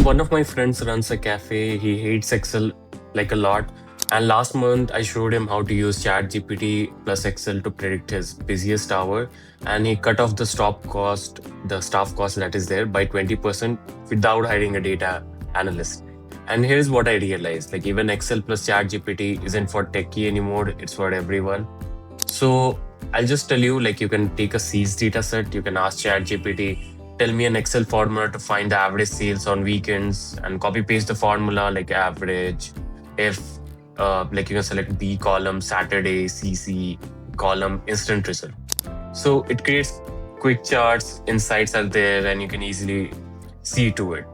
one of my friends runs a cafe. He hates Excel like a lot. And last month, I showed him how to use ChatGPT plus Excel to predict his busiest hour. And he cut off the staff cost that is there by 20% without hiring a data analyst. And here's what I realized, like even Excel plus ChatGPT isn't for techie anymore. It's for everyone. So I'll just tell you, like you can take a C's data set, you can ask ChatGPT, tell me an Excel formula to find the average sales on weekends and copy paste the formula like average. If like you can select B column Saturday, CC column instant result. So it creates quick charts, insights are there, and you can easily see to it.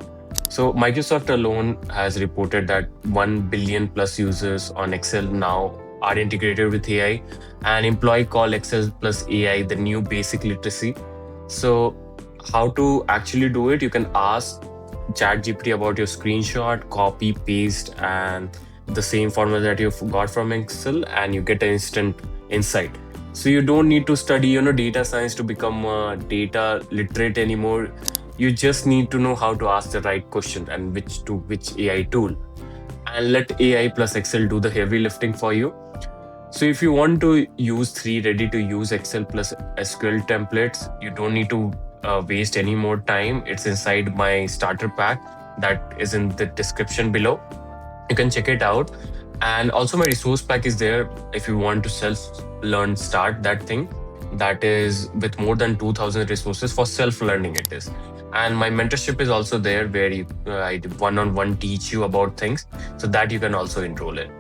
So Microsoft alone has reported that 1 billion plus users on Excel now are integrated with AI, and employee call Excel plus AI the new basic literacy. So how to actually do it? You can ask ChatGPT about your screenshot, copy, paste, and the same formula that you've got from Excel, and you get an instant insight. So you don't need to study, data science to become data literate anymore. You just need to know how to ask the right question and which AI tool, and let AI plus Excel do the heavy lifting for you. So if you want to use three ready to use Excel plus SQL templates, you don't need to waste any more time. It's inside my starter pack that is in the description below. You can check it out. And also my resource pack is there if you want to self learn, start that thing. That is with more than 2000 resources for self learning it is. And my mentorship is also there where I one on one teach you about things, so that you can also enroll in.